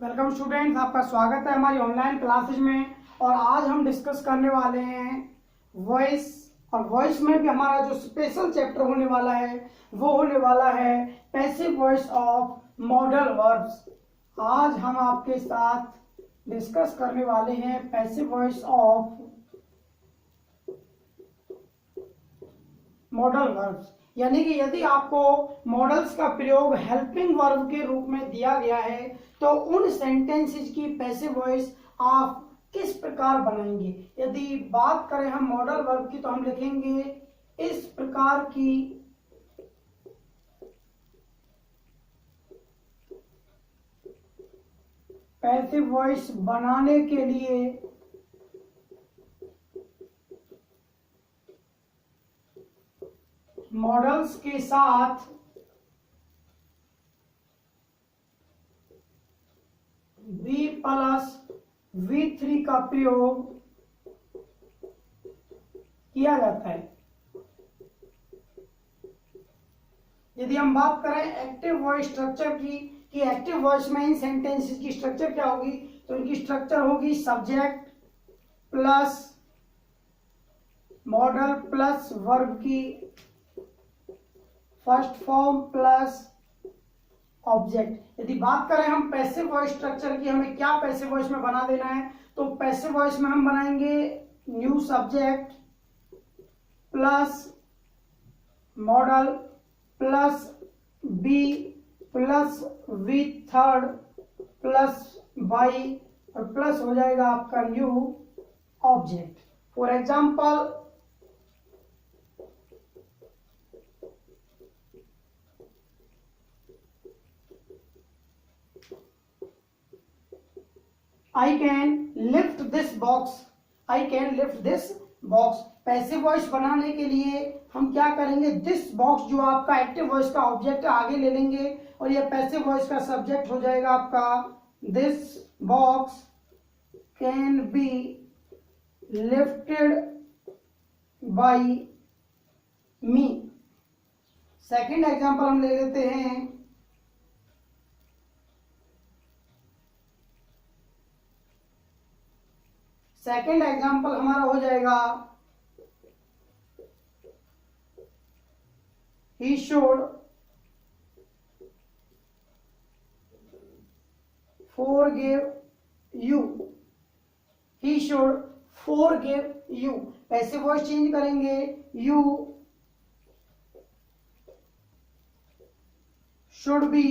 Welcome students, आपका स्वागत है हमारी ऑनलाइन क्लासेज में। और आज हम डिस्कस करने वाले हैं वॉइस। और वॉइस में भी हमारा जो स्पेशल चैप्टर होने वाला है वो होने वाला है passive voice of modal verbs. आज हम आपके साथ डिस्कस करने वाले हैं passive voice of modal verbs. यानी कि यदि आपको मॉडल्स का प्रयोग हेल्पिंग वर्ब के रूप में दिया गया है तो उन सेंटेंसेस की पैसिव वॉइस आप किस प्रकार बनाएंगे। यदि बात करें हम मॉडल वर्ब की तो हम लिखेंगे इस प्रकार की पैसिव वॉइस बनाने के लिए मॉडल्स के साथ V+V3 का प्रयोग किया जाता है। यदि हम बात करें एक्टिव वॉइस स्ट्रक्चर की कि एक्टिव वॉइस में इन सेंटेंसेस की स्ट्रक्चर क्या होगी, तो इनकी स्ट्रक्चर होगी subject plus modal plus verb की फर्स्ट फॉर्म प्लस ऑब्जेक्ट। यदि बात करें हम पैसिव वॉइस स्ट्रक्चर की, हमें क्या पैसिव वॉइस में बना देना है, तो पैसिव वॉइस में हम बनाएंगे new subject plus modal plus be plus V third plus by और प्लस हो जाएगा आपका new object. For example I can lift this box. I can lift this box. Passive voice बनाने के लिए हम क्या करेंगे, दिस बॉक्स जो आपका एक्टिव वॉइस का ऑब्जेक्ट आगे ले लेंगे और ये पैसिव वॉइस का सब्जेक्ट हो जाएगा आपका this box can be lifted bye me. Second example हम ले लेते हैं, सेकेंड एग्जाम्पल हमारा हो जाएगा he should forgive you. he should forgive you। Passive voice change करेंगे, you should be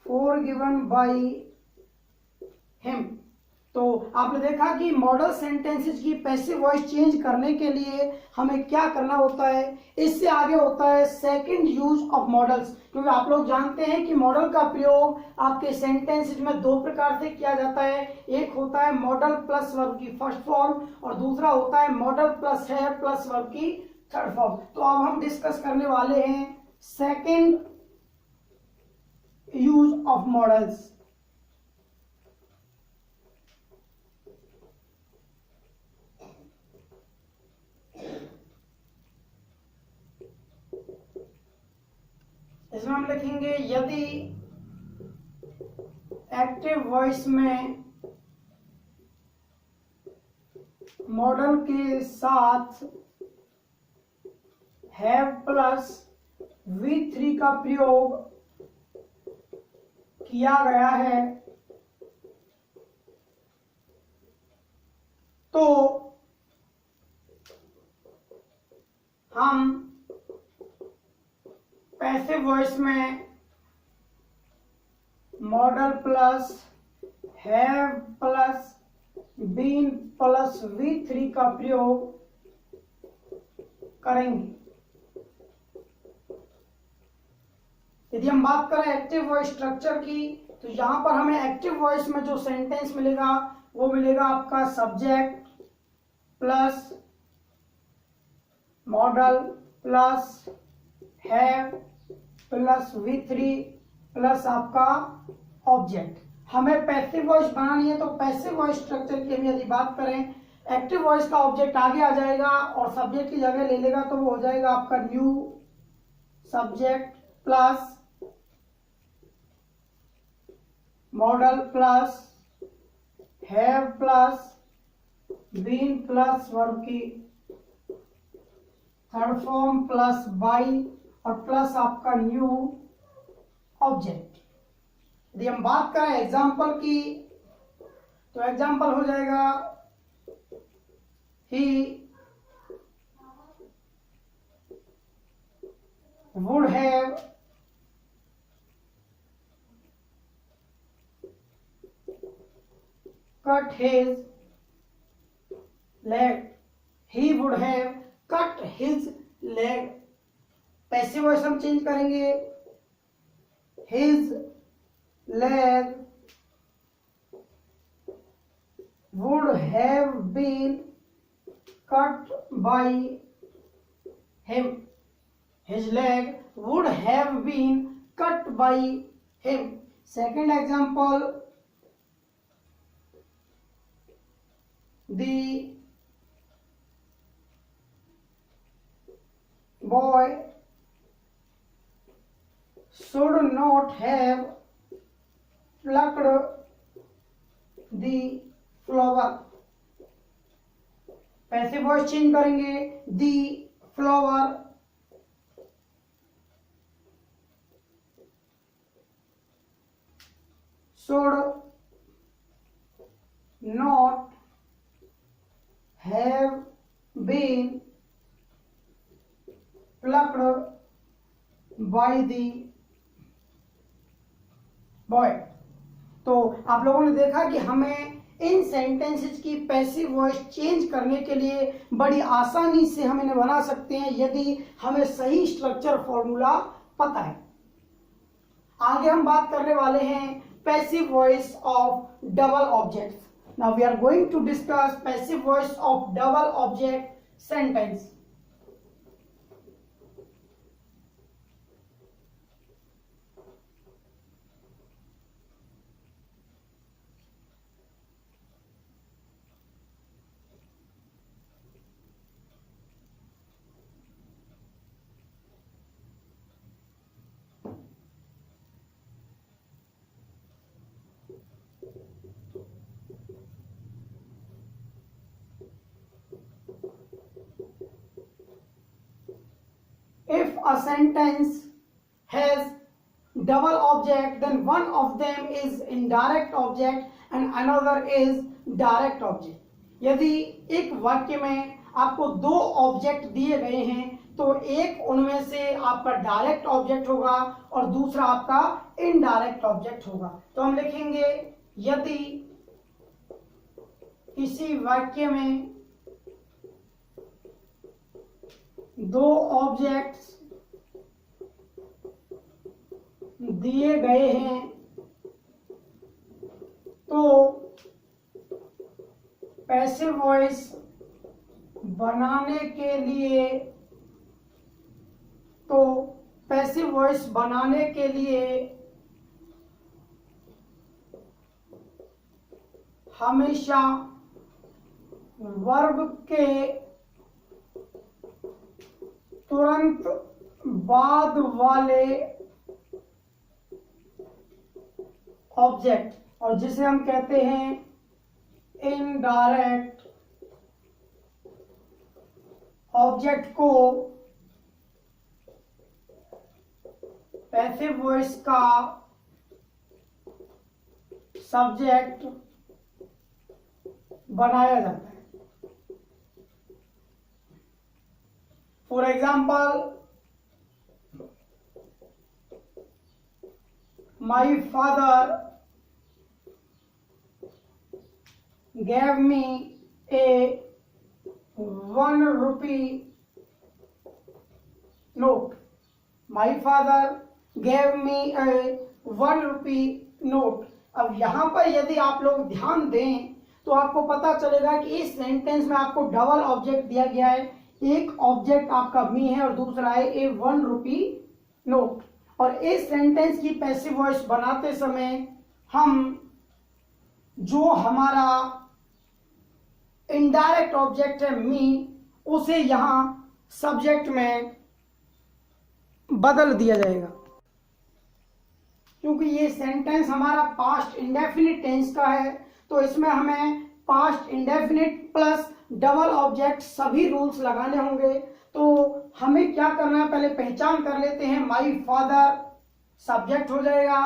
forgiven by him। तो आपने देखा कि मॉडल सेंटेंसेस की पैसिव वॉइस चेंज करने के लिए हमें क्या करना होता है। इससे आगे होता है सेकंड यूज ऑफ मॉडल्स, क्योंकि आप लोग जानते हैं कि मॉडल का प्रयोग आपके सेंटेंसेस में दो प्रकार से किया जाता है। एक होता है मॉडल प्लस वर्ब की फर्स्ट फॉर्म और दूसरा होता है मॉडल प्लस है प्लस वर्ब की थर्ड फॉर्म। तो अब हम डिस्कस करने वाले हैं सेकंड यूज ऑफ मॉडल्स। इसमें हम लिखेंगे यदि एक्टिव वॉइस में मॉडल के साथ हैव प्लस V3 का प्रयोग किया गया है तो हम पैसिव वॉइस में modal plus have plus been plus V3 का प्रयोग करेंगे। यदि हम बात करें एक्टिव वॉइस स्ट्रक्चर की तो यहां पर हमें एक्टिव वॉइस में जो सेंटेंस मिलेगा वो मिलेगा आपका subject plus modal plus have plus V3 plus आपका ऑब्जेक्ट। हमें पैसिव वॉइस बनानी है तो पैसिव वॉइस स्ट्रक्चर की हम यदि बात करें, एक्टिव वॉइस का ऑब्जेक्ट आगे आ जाएगा और सब्जेक्ट की जगह ले लेगा तो वो हो जाएगा आपका new subject plus modal plus have plus been plus verb की थर्ड फॉर्म प्लस बाई और प्लस आपका न्यू ऑब्जेक्ट। यदि हम बात करें एग्जाम्पल की तो एग्जाम्पल हो जाएगा ही would have cut his leg, he would have cut his leg। Passive voice हम चेंज करेंगे, his leg would have been cut by him, his leg would have been cut by him। Second example, the boy should not have plucked the flower। Passive voice change करेंगे, the flower should not have been plucked by the boy। तो आप लोगों ने देखा कि हमें इन sentences की passive voice change करने के लिए बड़ी आसानी से हम इन्हें बना सकते हैं यदि हमें सही स्ट्रक्चर फॉर्मूला पता है। आगे हम बात करने वाले हैं passive voice of double objects. Now we are going to discuss passive voice of double object sentence. If a sentence has double object, then one of them is indirect object and another is direct object। यदि एक वाक्य में आपको दो object दिए गए हैं तो एक उनमें से आपका डायरेक्ट ऑब्जेक्ट होगा और दूसरा आपका इनडायरेक्ट ऑब्जेक्ट होगा। तो हम लिखेंगे यदि किसी वाक्य में दो ऑब्जेक्ट्स दिए गए हैं तो पैसिव वॉइस बनाने के लिए हमेशा वर्ब के तुरंत बाद वाले ऑब्जेक्ट और जिसे हम कहते हैं इनडायरेक्ट ऑब्जेक्ट को पैसिव वॉइस का सब्जेक्ट बनाया जाता है। For example, my father gave me a 1 rupee note। My father gave me a 1 rupee note। अब यहां पर यदि आप लोग ध्यान दें तो आपको पता चलेगा कि इस सेंटेंस में आपको डबल ऑब्जेक्ट दिया गया है। एक ऑब्जेक्ट आपका मी है और दूसरा है ए 1 रुपी नोट। और इस सेंटेंस की पैसिव वॉइस बनाते समय हम जो हमारा इनडायरेक्ट ऑब्जेक्ट है मी उसे यहां सब्जेक्ट में बदल दिया जाएगा। क्योंकि ये सेंटेंस हमारा पास्ट इंडेफिनिट टेंस का है, तो इसमें हमें past indefinite plus double object सभी रूल्स लगाने होंगे। तो हमें क्या करना है, पहले पहचान कर लेते हैं। माई फादर सब्जेक्ट हो जाएगा,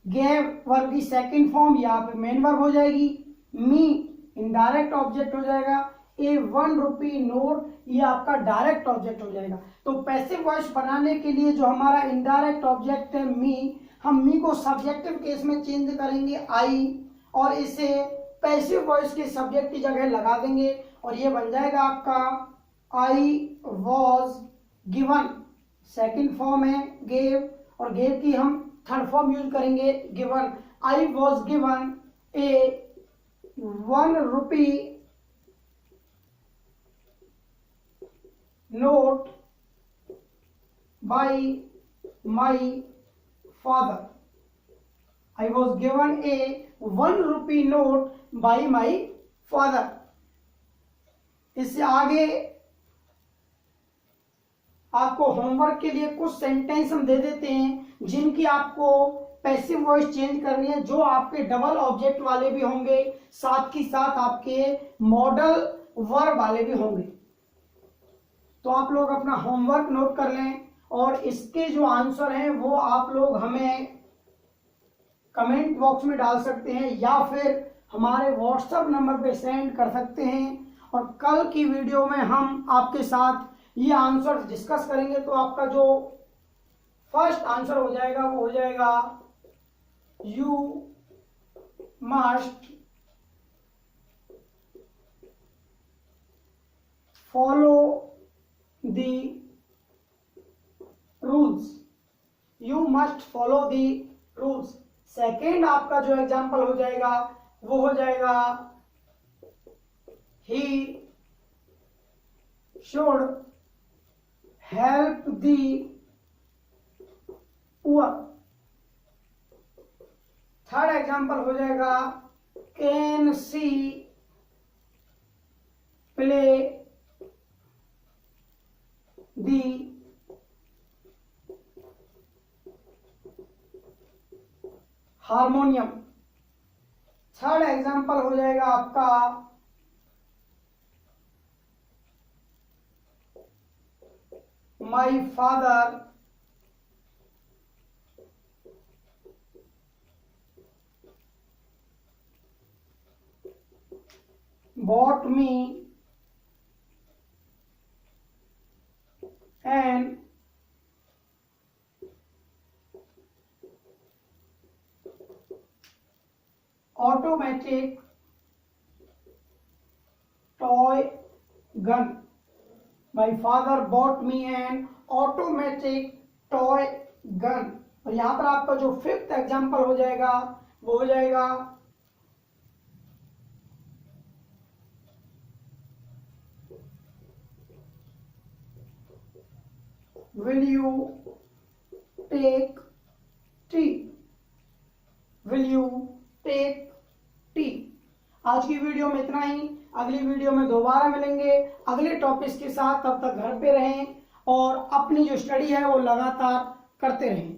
गेव वर्ब की सेकंड फॉर्म यहाँ पे मेन वर्ब हो जाएगी, मी इनडायरेक्ट ऑब्जेक्ट हो जाएगा, ए 1 रुपी नोट ये आपका डायरेक्ट ऑब्जेक्ट हो जाएगा। तो पैसिव वॉइस बनाने के लिए जो हमारा इनडायरेक्ट ऑब्जेक्ट है मी, हम मी को सब्जेक्टिव केस में चेंज करेंगे आई, और इसे पैसिव वॉइस के सब्जेक्ट की जगह लगा देंगे और ये बन जाएगा आपका I was given, second form है गेव, और गेव की हम थर्ड फॉर्म यूज करेंगे given. I was given A 1 rupee note bye my father. I was given a 1 rupee note bye my father. इससे आगे आपको होमवर्क के लिए कुछ सेंटेंस हम दे देते हैं जिनकी आपको पैसिव वॉइस चेंज करनी है, जो आपके डबल ऑब्जेक्ट वाले भी होंगे, साथ ही साथ आपके मॉडल वर्ब वाले भी होंगे। तो आप लोग अपना होमवर्क नोट कर लें और इसके जो आंसर हैं वो आप लोग हमें कमेंट बॉक्स में डाल सकते हैं या फिर हमारे व्हाट्सएप नंबर पे सेंड कर सकते हैं। और कल की वीडियो में हम आपके साथ ये आंसर डिस्कस करेंगे। तो आपका जो फर्स्ट आंसर हो जाएगा वो हो जाएगा you must follow the rules, you must follow the rules. Second आपका जो एग्जाम्पल हो जाएगा वो हो जाएगा he should help the poor. Third example हो जाएगा can C play the harmonium. Third example हो जाएगा आपका my father bought me an automatic toy gun। My father bought me an automatic toy gun। और यहां पर आपका जो फिफ्थ एग्जाम्पल हो जाएगा वो हो जाएगा will you take tea, will you take tea। आज की वीडियो में इतना ही, अगली वीडियो में दोबारा मिलेंगे अगले टॉपिक्स के साथ। तब तक घर पे रहें और अपनी जो स्टडी है वो लगातार करते रहें।